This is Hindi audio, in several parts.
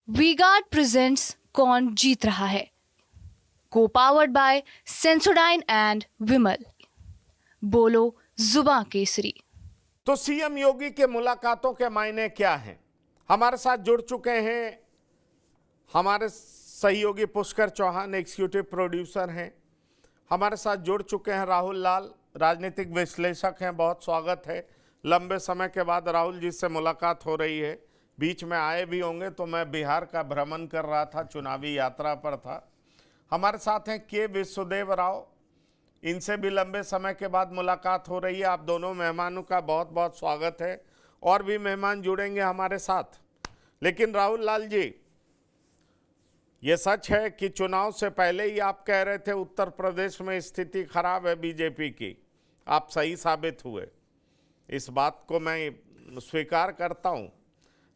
वी-गार्ड प्रेजेंट्स कौन जीत रहा है, को पावर्ड बाय सेंसोडाइन एंड विमल। बोलो जुबां केसरी। तो सीएम योगी के मुलाकातों के मायने क्या हैं? हमारे साथ जुड़ चुके हैं हमारे सहयोगी पुष्कर चौहान, एग्जीक्यूटिव प्रोड्यूसर हैं। हमारे साथ जुड़ चुके हैं राहुल लाल, राजनीतिक विश्लेषक हैं। बहुत स्वागत है। लंबे समय के बाद राहुल जी से मुलाकात हो रही है। बीच में आए भी होंगे, तो मैं बिहार का भ्रमण कर रहा था, चुनावी यात्रा पर था। हमारे साथ हैं के विश्वदेव राव, इनसे भी लंबे समय के बाद मुलाकात हो रही है। आप दोनों मेहमानों का बहुत बहुत स्वागत है। और भी मेहमान जुड़ेंगे हमारे साथ। लेकिन राहुल लाल जी, ये सच है कि चुनाव से पहले ही आप कह रहे थे उत्तर प्रदेश में स्थिति खराब है बीजेपी की, आप सही साबित हुए। इस बात को मैं स्वीकार करता हूं,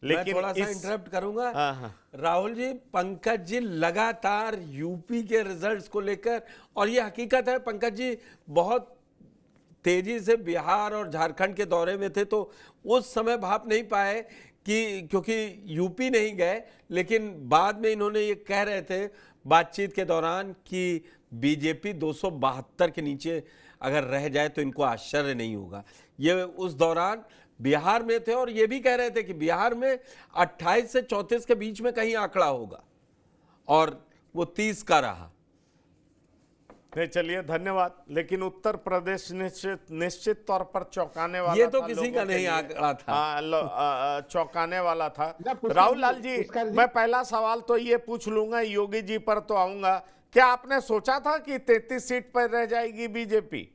लेकिन मैं थोड़ा सा इंटरप्ट करूंगा। हाँ। राहुल जी, पंकज जी लगातार यूपी के रिजल्ट्स को लेकर, और ये हकीकत है, पंकज जी बहुत तेजी से बिहार और झारखंड के दौरे में थे, तो उस समय भाप नहीं पाए कि क्योंकि यूपी नहीं गए, लेकिन बाद में इन्होंने ये कह रहे थे बातचीत के दौरान कि बीजेपी 272 के नीचे अगर रह जाए तो इनको आश्चर्य नहीं होगा। ये उस दौरान बिहार में थे और ये भी कह रहे थे कि बिहार में 28 से 34 के बीच में कहीं आंकड़ा होगा, और वो 30 का रहा। नहीं, चलिए धन्यवाद। लेकिन उत्तर प्रदेश निश्चित तौर पर चौंकाने वाला ये तो था, किसी का नहीं आंकड़ा था। चौंकाने वाला था। राहुल लाल जी, मैं पहला सवाल तो ये पूछ लूंगा, योगी जी पर तो आऊंगा। क्या आपने सोचा था कि 33 सीट पर रह जाएगी बीजेपी?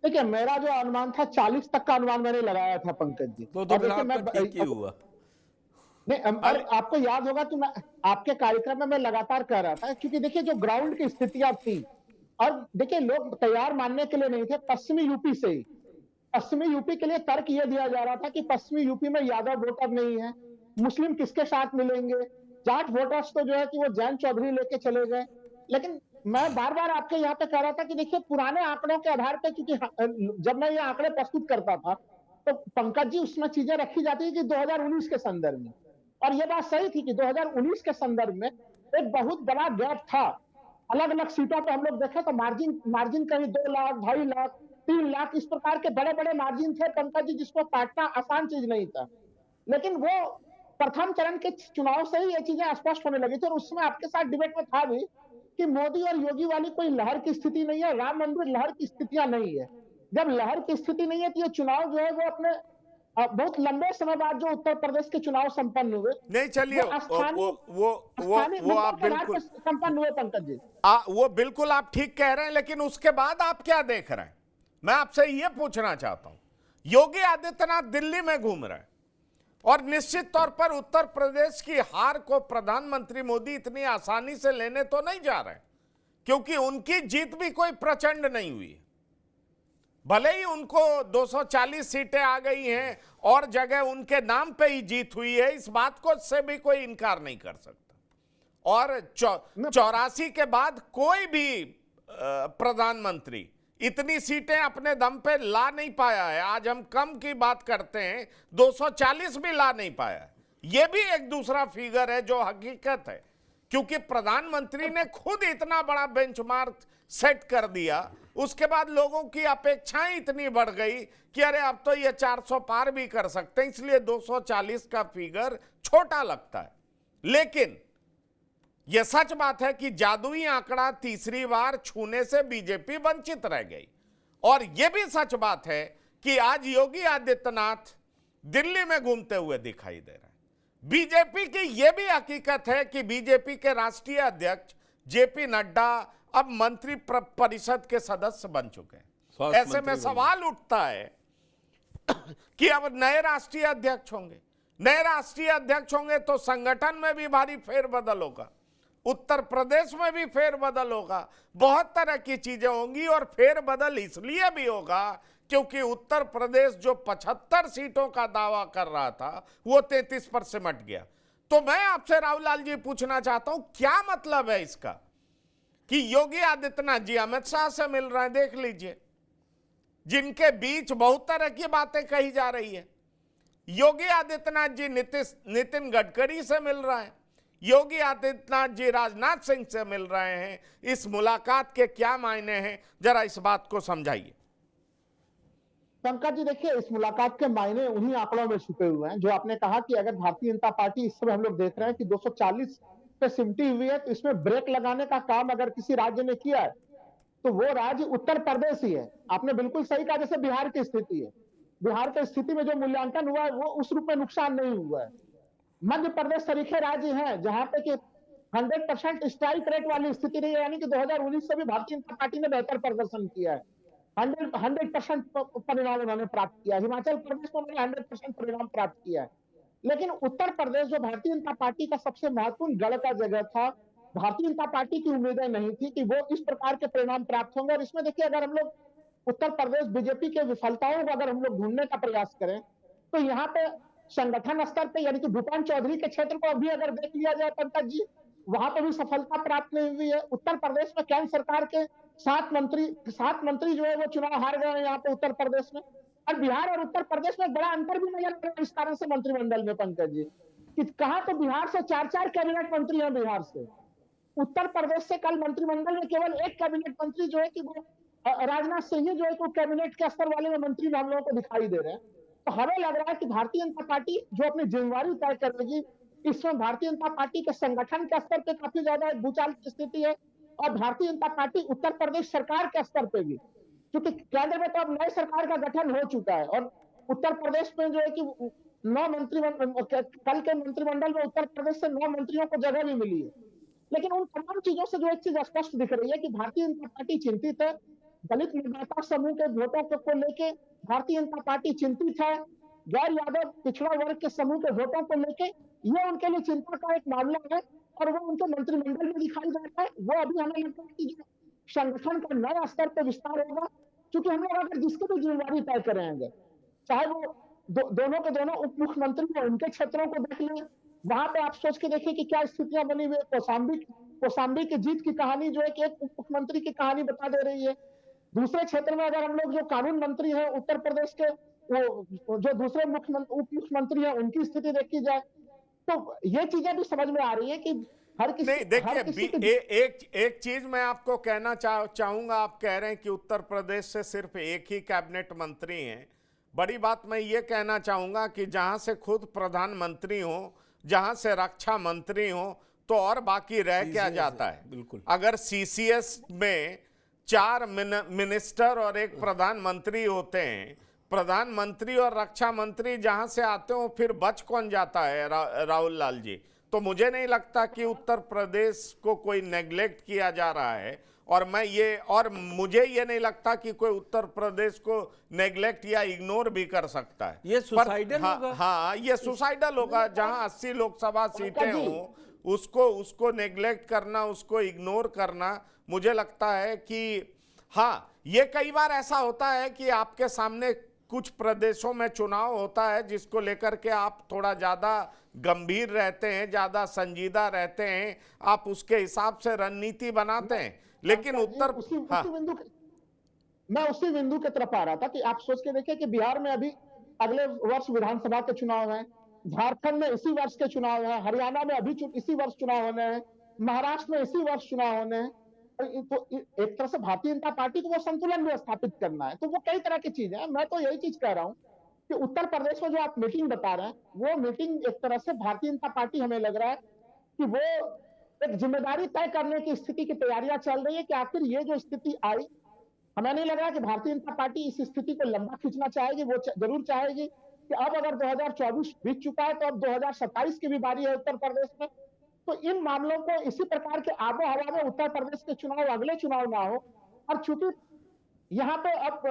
देखिए, मेरा जो अनुमान था 40 तक का अनुमान मैंने लगाया था पंकज जी। तो फिर आपका ठीक ही हुआ। नहीं, और आपको याद होगा कि मैं आपके कार्यक्रम में मैं लगातार कह रहा था, क्योंकि देखिए जो ग्राउंड की स्थितियां थी, और देखिए लोग तैयार मानने के लिए नहीं थे। पश्चिमी यूपी से ही, पश्चिमी यूपी के लिए तर्क यह दिया जा रहा था कि पश्चिमी यूपी में यादव वोटर नहीं है, मुस्लिम किसके साथ मिलेंगे, जाट वोटर्स तो जो है कि वो जैन चौधरी लेके चले गए। लेकिन मैं बार बार आपके यहाँ पे कह रहा था कि देखिए पुराने आंकड़ों के आधार पर, क्योंकि जब मैं ये आंकड़े प्रस्तुत करता था तो पंकज जी उसमें चीजें रखी जाती है कि 2019 के संदर्भ में, और ये बात सही थी कि 2019 के संदर्भ में एक बहुत बड़ा गैप था। अलग अलग सीटों पे हम लोग देखें तो मार्जिन कहीं 2 लाख, 2.5 लाख, 3 लाख, इस प्रकार के बड़े बड़े मार्जिन थे पंकज जी, जिसको काटना आसान चीज नहीं था। लेकिन वो प्रथम चरण के चुनाव से ही ये चीजें स्पष्ट होने लगी थी, और उसमें आपके साथ डिबेट में था भी कि मोदी और योगी वाली कोई लहर की स्थिति नहीं है, राम मंदिर लहर की स्थितियां नहीं है। जब लहर की स्थिति नहीं है तो ये चुनाव जो है वो अपने बहुत लंबे समय बाद जो उत्तर प्रदेश के चुनाव संपन्न हुए, नहीं, चलिए वो आप बिल्कुल संपन्न हुए पंकज जी। वो बिल्कुल आप ठीक कह रहे हैं। लेकिन उसके बाद आप क्या देख रहे हैं, मैं आपसे ये पूछना चाहता हूं। योगी आदित्यनाथ दिल्ली में घूम रहे हैं, और निश्चित तौर पर उत्तर प्रदेश की हार को प्रधानमंत्री मोदी इतनी आसानी से लेने तो नहीं जा रहे, क्योंकि उनकी जीत भी कोई प्रचंड नहीं हुई। भले ही उनको 240 सीटें आ गई हैं और जगह उनके नाम पे ही जीत हुई है, इस बात को से भी कोई इनकार नहीं कर सकता। और 84 के बाद कोई भी प्रधानमंत्री इतनी सीटें अपने दम पे ला नहीं पाया है। आज हम कम की बात करते हैं, 240 भी ला नहीं पाया है। यह भी एक दूसरा फिगर है जो हकीकत है, क्योंकि प्रधानमंत्री ने खुद इतना बड़ा बेंचमार्क सेट कर दिया। उसके बाद लोगों की अपेक्षाएं इतनी बढ़ गई कि अरे अब तो ये 400 पार भी कर सकते हैं, इसलिए 240 का फिगर छोटा लगता है। लेकिन यह सच बात है कि जादुई आंकड़ा तीसरी बार छूने से बीजेपी वंचित रह गई। और यह भी सच बात है कि आज योगी आदित्यनाथ दिल्ली में घूमते हुए दिखाई दे रहे हैं। बीजेपी की यह भी हकीकत है कि बीजेपी के राष्ट्रीय अध्यक्ष जेपी नड्डा अब मंत्री परिषद के सदस्य बन चुके हैं। ऐसे में सवाल उठता है कि अब नए राष्ट्रीय अध्यक्ष होंगे। नए राष्ट्रीय अध्यक्ष होंगे तो संगठन में भी भारी फेरबदल होगा, उत्तर प्रदेश में भी फेरबदल होगा, बहुत तरह की चीजें होंगी। और फेरबदल इसलिए भी होगा क्योंकि उत्तर प्रदेश जो 75 सीटों का दावा कर रहा था वो 33 पर सिमट गया। तो मैं आपसे राहुल लाल जी पूछना चाहता हूं, क्या मतलब है इसका कि योगी आदित्यनाथ जी अमित शाह से मिल रहे हैं, देख लीजिए, जिनके बीच बहुत तरह की बातें कही जा रही है। योगी आदित्यनाथ जी नितिन गडकरी से मिल रहे हैं, योगी आदित्यनाथ जी राजनाथ सिंह से मिल रहे हैं। इस मुलाकात के क्या मायने हैं, जरा इस बात को समझाइए। पंकज जी देखिए, इस मुलाकात के मायने उन्हीं आंकड़ों में छुपे हुए हैं जो आपने कहा कि अगर भारतीय जनता पार्टी, इस समय हम लोग देख रहे हैं कि 240 पे सिमटी हुई है, तो इसमें ब्रेक लगाने का काम अगर किसी राज्य ने किया है तो वो राज्य उत्तर प्रदेश ही है। आपने बिल्कुल सही कहा, जैसे बिहार की स्थिति है, बिहार की स्थिति में जो मूल्यांकन हुआ है वो उस रूप में नुकसान नहीं हुआ है। मध्य प्रदेश सरीखे राज्य हैं जहां पे कि 100% स्ट्राइक रेट वाली स्थिति रही है, यानी कि 2019 से भी भारतीय जनता पार्टी ने बेहतर प्रदर्शन किया है। 100% परिणाम उन्होंने प्राप्त किया। हिमाचल प्रदेश में उन्होंने 100% परिणाम प्राप्त किया है। लेकिन उत्तर प्रदेश, जो भारतीय जनता पार्टी का सबसे महत्वपूर्ण गढ़ का जगह था, भारतीय जनता पार्टी की उम्मीदें नहीं थी कि वो इस प्रकार के परिणाम प्राप्त होंगे। और इसमें देखिए, अगर हम लोग उत्तर प्रदेश बीजेपी के विफलताओं को अगर हम लोग ढूंढने का प्रयास करें तो यहाँ पे संगठन स्तर पे, यानी कि भूपेंद्र चौधरी के क्षेत्र को अभी अगर देख लिया जाए पंकज जी, वहां पे भी सफलता प्राप्त नहीं हुई है। उत्तर प्रदेश में केंद्र सरकार के 7 मंत्री जो है वो चुनाव हार गए हैं यहाँ पे उत्तर प्रदेश में। और बिहार और उत्तर प्रदेश में बड़ा अंतर भी नजर आ रहा है इस कारण से मंत्रिमंडल में पंकज जी, कि कहा तो बिहार से 4 कैबिनेट मंत्री हैं बिहार से, उत्तर प्रदेश से कल मंत्रिमंडल में केवल 1 कैबिनेट मंत्री जो है कि वो राजनाथ सिंह जो है, कैबिनेट के स्तर वाले में मंत्री हम लोगों को दिखाई दे रहे हैं। तो हमें लग रहा है कि भारतीय जनता पार्टी जो अपनी जिम्मेवारी तय करेगी, इसमें भारतीय जनता पार्टी के संगठन के स्तर पे काफी ज्यादा भूचाल की स्थिति है। और भारतीय जनता पार्टी उत्तर प्रदेश सरकार के स्तर पे भी, क्योंकि केंद्र में तो अब नई सरकार का गठन हो चुका है और उत्तर प्रदेश में जो है कि 9 कल के मंत्रिमंडल में उत्तर प्रदेश से 9 मंत्रियों को जगह भी मिली है। लेकिन उन तमाम चीजों से जो एक चीज स्पष्ट दिख रही है कि भारतीय जनता पार्टी चिंतित है। दलित मतदाता समूह के वोटों को लेके भारतीय जनता पार्टी चिंतित है। गैर यादव पिछड़ा वर्ग के समूह के वोटों को लेके ये उनके लिए चिंता का एक मामला है और वो उनके मंत्रिमंडल में दिखाई दे रहा है। वो अभी हमें लगता है कि जो संगठन का नया स्तर पर विस्तार होगा, क्योंकि हम लोग अगर जिसकी भी जिम्मेवारी तय करेंगे, चाहे वो दोनों के दोनों उप मुख्यमंत्री हैं, उनके क्षेत्रों को देख लें, वहां पे आप सोच के देखिए कि क्या स्थितियां बनी हुई है। कौशाम्बी की जीत की कहानी जो है कि एक उप मुख्यमंत्री की कहानी बता दे रही है। दूसरे क्षेत्र में अगर हम लोग जो कानून मंत्री हैं उत्तर प्रदेश के, वो जो दूसरे उप मुख्यमंत्री हैं, उनकी स्थिति देखी जाए तो ये चीजें भी समझ में आ रही है कि हर किसी नहीं, देखिए एक चीज मैं आपको कहना चाहूंगा। आप कह रहे हैं कि उत्तर प्रदेश से सिर्फ एक ही कैबिनेट मंत्री हैं। बड़ी बात मैं ये कहना चाहूंगा कि जहां से खुद प्रधानमंत्री हो, जहां से रक्षा मंत्री हो, तो और बाकी रह क्या जाता है। बिल्कुल, अगर सीसीएस में 4 मिनिस्टर और 1 प्रधानमंत्री होते हैं, प्रधानमंत्री और रक्षा मंत्री जहां से आते हो, फिर बच कौन जाता है राहुल लाल जी। तो मुझे नहीं लगता कि उत्तर प्रदेश को कोई नेग्लेक्ट किया जा रहा है और मुझे ये नहीं लगता कि कोई उत्तर प्रदेश को नेग्लेक्ट या इग्नोर भी कर सकता है। ये सुसाइडल होगा। हाँ, ये सुसाइडल होगा। जहां 80 लोकसभा सीटें हो उसको नेग्लेक्ट करना, उसको इग्नोर करना, मुझे लगता है कि हाँ, ये कई बार ऐसा होता है कि आपके सामने कुछ प्रदेशों में चुनाव होता है जिसको लेकर के आप थोड़ा ज्यादा गंभीर रहते हैं, ज्यादा संजीदा रहते हैं, आप उसके हिसाब से रणनीति बनाते हैं। लेकिन उत्तर मैं उसी बिंदु की तरफ आ रहा था कि आप सोच के देखिए कि बिहार में अभी अगले वर्ष विधानसभा के चुनाव हैं, झारखंड में इसी वर्ष के चुनाव हैं, हरियाणा में अभी इसी वर्ष चुनाव होने हैं, महाराष्ट्र में इसी वर्ष चुनाव होने हैं। तो एक तरह से भारतीय जनता पार्टी को वो संतुलन में स्थापित करना है। तो वो कई तरह की चीजें हैं। मैं तो यही चीज कह रहा हूं कि उत्तर प्रदेश में जो आप मीटिंग बता रहे हैं, वो मीटिंग एक तरह से भारतीय जनता पार्टी, हमें लग रहा है कि वो एक जिम्मेदारी तय करने की स्थिति की तैयारियां चल रही है कि आखिर ये जो स्थिति आई, हमें नहीं लग रहा कि भारतीय जनता पार्टी इस स्थिति को लंबा खींचना चाहेगी। वो जरूर चाहेगी कि अब अगर 2024 बीत चुका है तो अब 2027 की भी बारी है उत्तर प्रदेश में। तो इन मामलों को इसी प्रकार के आबो हवा में उत्तर प्रदेश के चुनाव, अगले चुनाव ना हो। और चूंकि यहाँ पे अब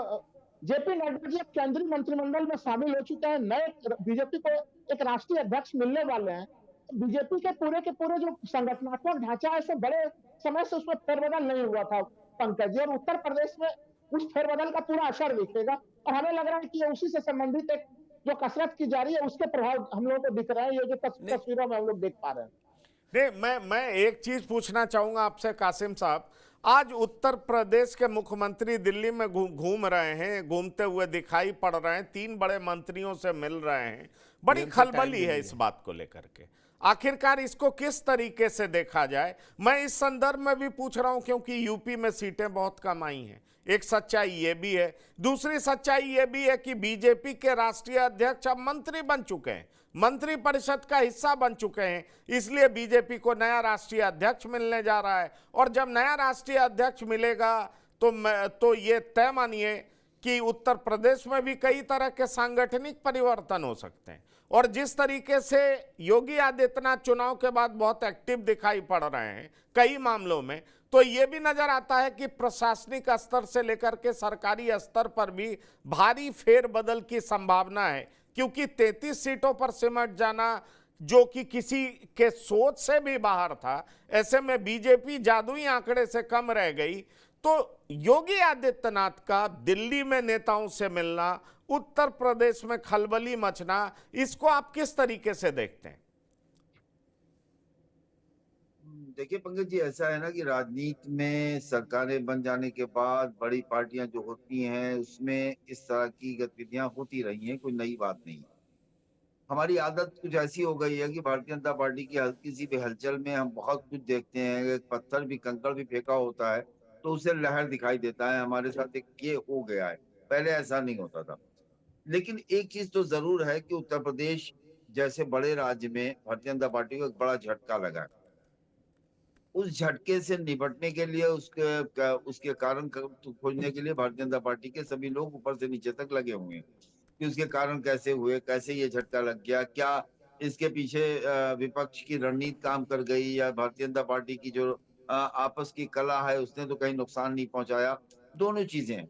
जेपी नड्डा जी केंद्रीय मंत्रिमंडल में शामिल हो चुके हैं, नए बीजेपी को एक राष्ट्रीय अध्यक्ष मिलने वाले हैं, बीजेपी के पूरे जो संगठनात्मक ढांचा है, बड़े समय से उसमें फेरबदल नहीं हुआ था पंकज जी, और उत्तर प्रदेश में उस फेरबदल का पूरा असर दिखेगा। और हमें लग रहा है कि उसी से संबंधित एक जो कसरत की जा रही है, उसके प्रभाव हम लोगों को दिख रहे हैं, ये जो तस्वीरों में हम लोग देख पा रहे हैं। नहीं, मैं एक चीज पूछना चाहूंगा आपसे कासिम साहब। आज उत्तर प्रदेश के मुख्यमंत्री दिल्ली में घूम रहे हैं, घूमते हुए दिखाई पड़ रहे हैं, 3 बड़े मंत्रियों से मिल रहे हैं। बड़ी खलबली है इस बात को लेकर के। आखिरकार इसको किस तरीके से देखा जाए, मैं इस संदर्भ में भी पूछ रहा हूं, क्योंकि यूपी में सीटें बहुत कम आई हैं। एक सच्चाई ये भी है, दूसरी सच्चाई ये भी है कि बीजेपी के राष्ट्रीय अध्यक्ष अब मंत्री बन चुके हैं, मंत्री परिषद का हिस्सा बन चुके हैं, इसलिए बीजेपी को नया राष्ट्रीय अध्यक्ष मिलने जा रहा है। और जब नया राष्ट्रीय अध्यक्ष मिलेगा तो ये तय मानिए कि उत्तर प्रदेश में भी कई तरह के सांगठनिक परिवर्तन हो सकते हैं। और जिस तरीके से योगी आदित्यनाथ चुनाव के बाद बहुत एक्टिव दिखाई पड़ रहे हैं कई मामलों में, तो ये भी नजर आता है कि प्रशासनिक स्तर से लेकर के सरकारी स्तर पर भी भारी फेरबदल की संभावना है, क्योंकि 33 सीटों पर सिमट जाना जो कि किसी के सोच से भी बाहर था, ऐसे में बीजेपी जादुई आंकड़े से कम रह गई। तो योगी आदित्यनाथ का दिल्ली में नेताओं से मिलना, उत्तर प्रदेश में खलबली मचना, इसको आप किस तरीके से देखते हैं? देखिए पंकज जी, ऐसा है ना कि राजनीति में सरकारें बन जाने के बाद बड़ी पार्टियां जो होती हैं उसमें इस तरह की गतिविधियां होती रही हैं, कोई नई बात नहीं। हमारी आदत कुछ ऐसी हो गई है कि भारतीय जनता पार्टी की हल्की सी भी हलचल में हम बहुत कुछ देखते हैं। एक पत्थर भी, कंकड़ भी फेंका होता है तो उसे लहर दिखाई देता है। हमारे साथ एक ये हो गया है, पहले ऐसा नहीं होता था। लेकिन एक चीज तो जरूर है कि उत्तर प्रदेश जैसे बड़े राज्य में भारतीय जनता पार्टी को एक बड़ा झटका लगा है। उस झटके से निपटने के लिए, उसके कारण खोजने के लिए भारतीय जनता पार्टी के सभी लोग ऊपर से नीचे तक लगे हुए हैं कि उसके कारण कैसे हुए, कैसे ये झटका लग गया, क्या इसके पीछे विपक्ष की रणनीति काम कर गई या भारतीय जनता पार्टी की जो आपस की कला है उसने तो कहीं नुकसान नहीं पहुंचाया। दोनों चीजें हैं,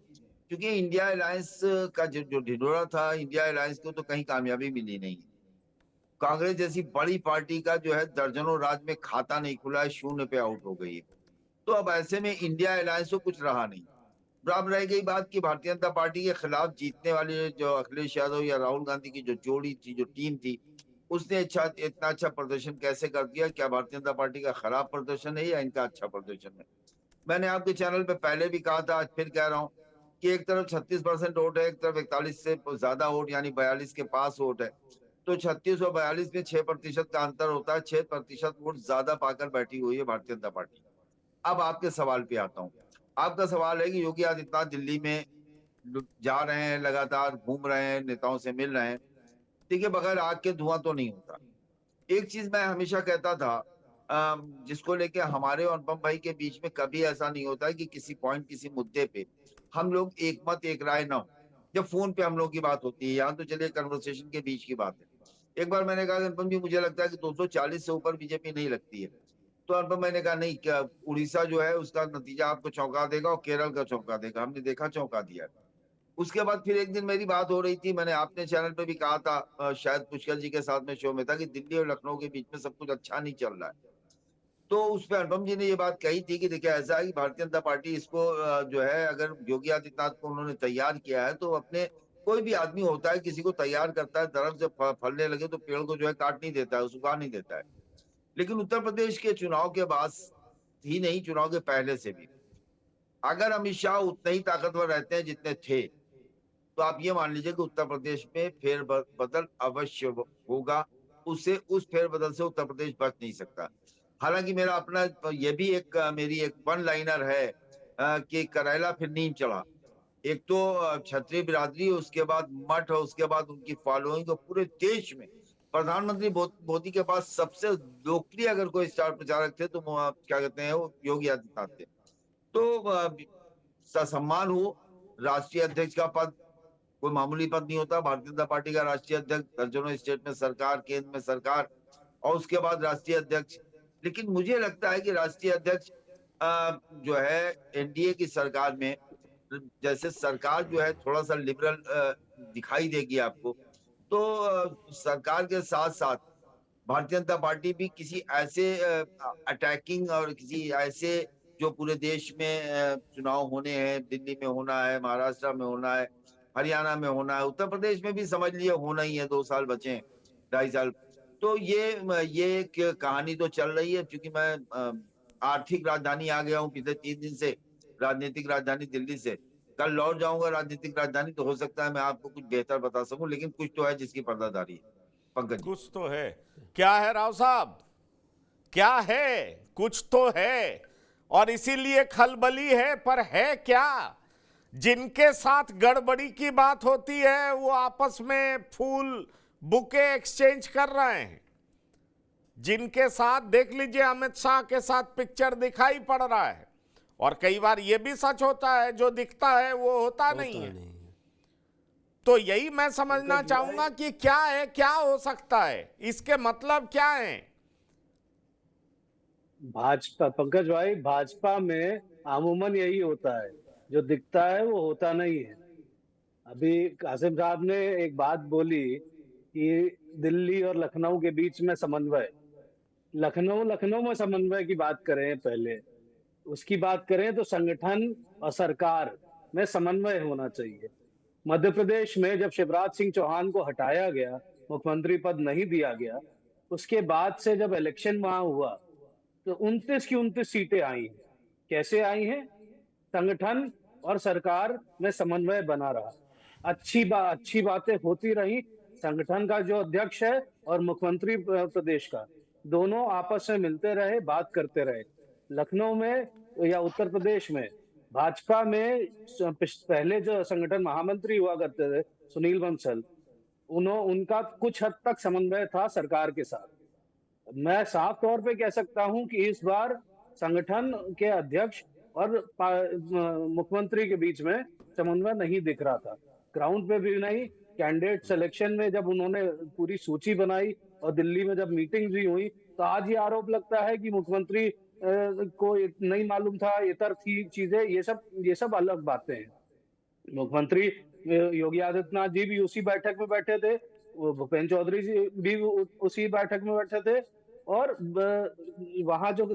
क्योंकि इंडिया अलायंस का जो ढिंढोरा था, इंडिया अलायंस को तो कहीं कामयाबी मिली नहीं। कांग्रेस जैसी बड़ी पार्टी का जो है दर्जनों राज्य में खाता नहीं खुला है, शून्य पे आउट हो गई है। तो अब ऐसे में इंडिया अलायंस को कुछ रहा नहीं। अब रह गई बात कि भारतीय जनता पार्टी के खिलाफ जीतने वाले जो अखिलेश यादव या राहुल गांधी की जो जोड़ी थी, जो टीम थी, उसने इतना अच्छा प्रदर्शन कैसे कर दिया? क्या भारतीय जनता पार्टी का खराब प्रदर्शन है या इनका अच्छा प्रदर्शन है? मैंने आपके चैनल पे पहले भी कहा था, आज फिर कह रहा हूँ कि एक तरफ 36% वोट है, एक तरफ 41 से ज्यादा वोट यानी 42 के पास वोट है। तो 36 और 42 में 6% का अंतर होता है। 6% वोट ज्यादा पाकर बैठी हुई है भारतीय जनता पार्टी। अब आपके सवाल पे आता हूँ। आपका सवाल है कि योगी आदित्यनाथ दिल्ली में जा रहे हैं, लगातार घूम रहे हैं, नेताओं से मिल रहे हैं। देखिए, बगैर आग के धुआं तो नहीं होता। एक चीज मैं हमेशा कहता था, जिसको लेके हमारे और अनुपम भाई के बीच में कभी ऐसा नहीं होता है कि किसी पॉइंट, किसी मुद्दे पे हम लोग एक मत एक राय ना हो। जब फोन पे हम लोग की बात होती है, यहाँ तो चलिए कन्वर्सेशन के बीच की बात है। एक बार मैंने कहा अनुपम जी, मुझे लगता है कि 240 से ऊपर बीजेपी नहीं लगती है। तो अनुपम, मैंने कहा नहीं, क्या उड़ीसा जो है उसका नतीजा आपको चौंका देगा और केरल का चौंका देगा। हमने देखा, चौंका दिया। उसके बाद फिर एक दिन मेरी बात हो रही थी, मैंने आपने चैनल पे भी कहा था, शायद पुष्कर जी के साथ में शो में था, कि दिल्ली और लखनऊ के बीच में सब कुछ अच्छा नहीं चल रहा है। तो उस पर अनुपम जी ने ये बात कही थी कि देखिए, ऐसा है कि भारतीय जनता पार्टी इसको जो है, अगर योगी आदित्यनाथ को उन्होंने तैयार किया है तो अपने, कोई भी आदमी होता है किसी को तैयार करता है, दरख्त जब फलने लगे तो पेड़ को जो है काट नहीं देता है, सुखा नहीं देता है। लेकिन उत्तर प्रदेश के चुनाव के बाद ही नहीं, चुनाव के पहले से भी अगर अमित शाह उतने ही ताकतवर रहते हैं जितने थे, तो आप ये मान लीजिए कि उत्तर प्रदेश में फेरबदल अवश्य होगा। उससे, उस फेरबदल से उत्तर प्रदेश बच नहीं सकता। हालांकि मेरा अपना ये भी मेरी एक वन लाइनर है कि करेला फिर नीम चढ़ा। एक तो क्षत्रिय बिरादरी, उसके बाद मठ, और उसके बाद उनकी फॉलोइंग, और पूरे देश में प्रधानमंत्री मोदी के पास सबसे लोकप्रिय अगर कोई स्टार प्रचारक थे तो क्या कहते हैं, वो योगी आदित्यनाथ थे। तो सम्मान हो, राष्ट्रीय अध्यक्ष का पद कोई मामूली पद नहीं होता। भारतीय जनता पार्टी का राष्ट्रीय अध्यक्ष, दर्जनों स्टेट में सरकार, केंद्र में सरकार, और उसके बाद राष्ट्रीय अध्यक्ष। लेकिन मुझे लगता है कि राष्ट्रीय अध्यक्ष जो है एनडीए की सरकार में, जैसे सरकार जो है थोड़ा सा लिबरल दिखाई देगी आपको, तो सरकार के साथ साथ भारतीय जनता पार्टी भी किसी ऐसे अटैकिंग और किसी ऐसे, जो पूरे देश में चुनाव होने हैं, दिल्ली में होना है, महाराष्ट्र में होना है, हरियाणा में होना है, उत्तर प्रदेश में भी समझ लिए होना ही है, 2 साल बचे हैं, 2.5 साल। तो ये कहानी तो चल रही है। क्योंकि मैं आर्थिक राजधानी आ गया हूँ पिछले 3 दिन से, राजनीतिक राजधानी दिल्ली से। कल लौट जाऊंगा राजनीतिक राजधानी, तो हो सकता है मैं आपको कुछ बेहतर बता सकूं, लेकिन कुछ तो है जिसकी पर्दादारी है पंकज जी। कुछ तो है। क्या है राव साहब, क्या है? कुछ तो है, और इसीलिए खलबली है। पर है क्या? जिनके साथ गड़बड़ी की बात होती है वो आपस में फूल बुके एक्सचेंज कर रहे हैं। जिनके साथ देख लीजिए अमित शाह के साथ पिक्चर दिखाई पड़ रहा है, और कई बार ये भी सच होता है जो दिखता है वो होता नहीं है। तो यही मैं समझना चाहूंगा कि क्या है, क्या हो सकता है, इसके मतलब क्या है? भाजपा, पंकज भाई, भाजपा में अमूमन यही होता है, जो दिखता है वो होता नहीं है। अभी कासिम साहब ने एक बात बोली कि दिल्ली और लखनऊ के बीच में समन्वय, लखनऊ में समन्वय की बात करें, पहले उसकी बात करें तो संगठन और सरकार में समन्वय होना चाहिए। मध्य प्रदेश में जब शिवराज सिंह चौहान को हटाया गया, मुख्यमंत्री पद नहीं दिया गया, उसके बाद से जब इलेक्शन वहां हुआ तो 29 की 29 सीटें आई हैं। कैसे आई हैं? संगठन और सरकार में समन्वय बना रहा, अच्छी बातें होती रही। संगठन का जो अध्यक्ष है और मुख्यमंत्री प्रदेश का, दोनों आपस में मिलते रहे, बात करते रहे। लखनऊ में या उत्तर प्रदेश में भाजपा में पहले जो संगठन महामंत्री हुआ करते थे सुनील बंसल, उनका कुछ हद तक समन्वय था सरकार के साथ। मैं साफ तौर पे कह सकता हूं कि इस बार संगठन के अध्यक्ष और मुख्यमंत्री के बीच में समन्वय नहीं दिख रहा था, ग्राउंड पे भी नहीं। कैंडिडेट सिलेक्शन में जब उन्होंने पूरी सूची बनाई और दिल्ली में जब मीटिंग भी हुई, तो आज ये आरोप लगता है कि मुख्यमंत्री को नहीं मालूम था, इतर थी चीजें, ये सब अलग बातें हैं। मुख्यमंत्री योगी आदित्यनाथ जी भी उसी बैठक में बैठे थे, भूपेंद्र चौधरी जी भी उसी बैठक में बैठे थे, और वहां जो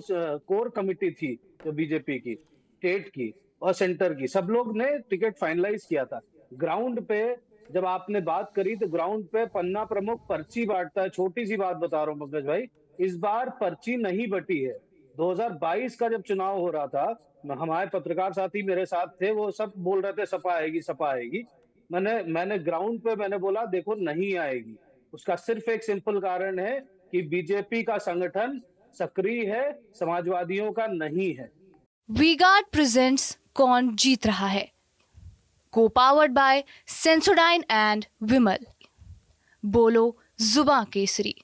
कोर कमेटी थी जो बीजेपी की, स्टेट की और सेंटर की, सब लोग ने टिकट फाइनलाइज किया था। ग्राउंड पे जब आपने बात करी तो ग्राउंड पे पन्ना प्रमुख पर्ची बांटता है। छोटी सी बात बता रहा हूँ पंकज भाई, इस बार पर्ची नहीं बटी है। 2022 का जब चुनाव हो रहा था, हमारे पत्रकार साथी मेरे साथ थे, वो सब बोल रहे थे सपा आएगी, सपा आएगी। मैंने ग्राउंड पे मैंने बोला देखो नहीं आएगी। उसका सिर्फ एक सिंपल कारण है कि बीजेपी का संगठन सक्रिय है, समाजवादियों का नहीं है। वी-गार्ड प्रेजेंट्स कौन जीत रहा है, को पावर्ड बाय सेंसोडाइन एंड विमल। बोलो जुबां केसरी।